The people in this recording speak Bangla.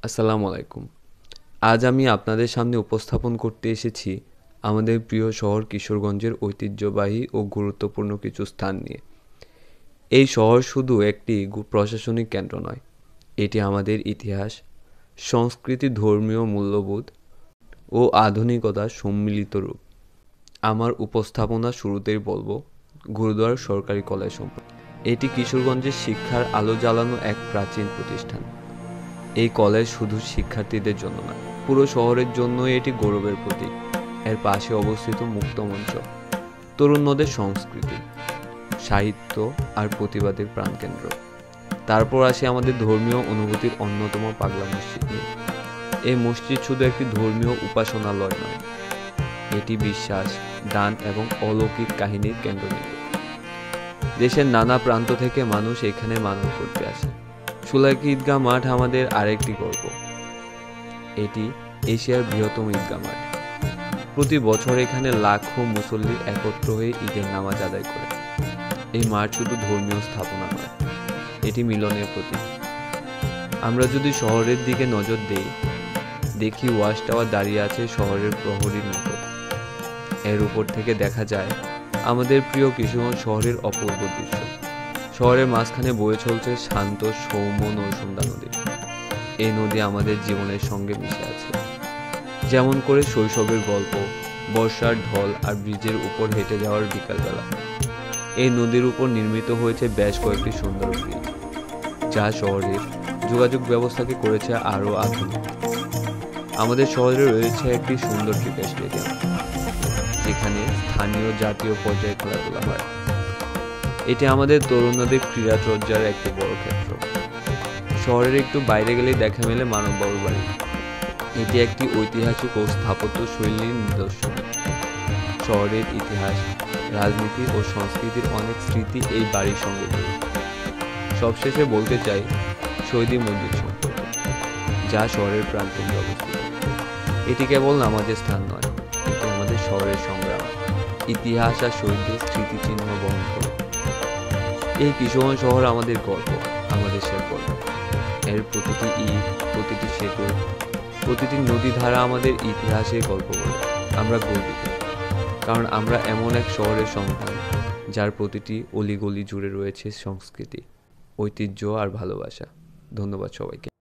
আসসালামু আলাইকুম। আজ আমি আপনাদের সামনে উপস্থাপন করতে এসেছি আমাদের প্রিয় শহর কিশোরগঞ্জের ঐতিহ্যবাহী ও গুরুত্বপূর্ণ কিছু স্থান নিয়ে। এই শহর শুধু একটি প্রশাসনিক কেন্দ্র নয়, এটি আমাদের ইতিহাস, সংস্কৃতি, ধর্মীয় মূল্যবোধ ও আধুনিকতার সম্মিলিত রূপ। আমার উপস্থাপনা শুরুতেই বলবো গুরুদ্বার সরকারি কলেজ সম্পর্কে। এটি কিশোরগঞ্জের শিক্ষার আলো জ্বালানো এক প্রাচীন প্রতিষ্ঠান। এই কলেজ শুধু শিক্ষার্থীদের জন্য নয়, পুরো শহরের জন্য এটি গৌরবের প্রতীক। এর পাশে অবস্থিত মুক্তমঞ্চ তরুণদের সংস্কৃতি, সাহিত্য আর প্রতিবাদের প্রাণকেন্দ্র। তারপর আসে আমাদের ধর্মীয় অনুভূতির অন্যতম পাগলা মসজিদ নিয়ে। এই মসজিদ শুধু একটি ধর্মীয় উপাসনালয় নয়, এটি বিশ্বাস, দান এবং অলৌকিক কাহিনীর কেন্দ্রবিন্দু। দেশের নানা প্রান্ত থেকে মানুষ এখানে মানত করতে আসে। সুলাইকি ঈদগাহ মাঠ আমাদের আরেকটি গর্ব। এটি এশিয়ার বৃহত্তম ঈদগাহ মাঠ। প্রতি বছর এখানে লাখো মুসল্লি একত্র হয়ে ঈদের নামাজ আদায় করে। এই মাঠ শুধু ধর্মীয় স্থাপনা নয়, এটি মিলনের প্রতীক। আমরা যদি শহরের দিকে নজর দেই, দেখি ওয়াচ টাওয়ার দাঁড়িয়ে আছে শহরের প্রহরীর মতো। এর উপর থেকে দেখা যায় আমাদের প্রিয় কিশোরগঞ্জ শহরের অপূর্ব দৃশ্য। শহরের মাঝখানে বয়ে চলছে শান্ত সৌম্য নরসুন্দা নদী। এই নদী আমাদের জীবনের সঙ্গে মিশে আছে, যেমন করে শৈশবের গল্প, বর্ষার ঢল আর ব্রিজের উপর হেঁটে যাওয়ার বিকালবেলা। এই নদীর উপর নির্মিত হয়েছে বেশ কয়েকটি সুন্দর ব্রিজ, যা শহরের যোগাযোগ ব্যবস্থাকে করেছে আরও আধুনিক। আমাদের শহরে রয়েছে একটি সুন্দর ক্রিকেট স্টেডিয়াম, যেখানে স্থানীয় জাতীয় পর্যায়ে খেলাধুলা হয়। এটি আমাদের তরুণদের ক্রীড়া চর্চার একটি বড় ক্ষেত্র। শহরের একটু বাইরে গেলেই দেখা মেলে মানব বাবুর বাড়ি। এটি একটি ঐতিহাসিক ও স্থাপত্য শৈলীর নিদর্শন। শহরের ইতিহাস, রাজনীতি ও সংস্কৃতির অনেক স্মৃতি এই বাড়ির সঙ্গে জড়িত। সবশেষে বলতে চাই শহীদ মসজিদ সম্পর্কে, যা শহরের প্রাণকেন্দ্রে অবস্থিত। এটি কেবল নামাজের স্থান নয়, এটি আমাদের শহরের সংগ্রাম, ইতিহাস আর শহীদদের স্মৃতিচিহ্ন বহন করে। এই কিশোরগঞ্জ শহর আমাদের গর্ব, আমাদের সে গর্ব। এর প্রতিটি ইট, প্রতিটি সেতু, প্রতিটি নদী ধারা আমাদের ইতিহাসের গল্প বলে। আমরা গর্বিত, কারণ আমরা এমন এক শহরের সন্তান, যার প্রতিটি অলিগলি জুড়ে রয়েছে সংস্কৃতি, ঐতিহ্য আর ভালোবাসা। ধন্যবাদ সবাইকে।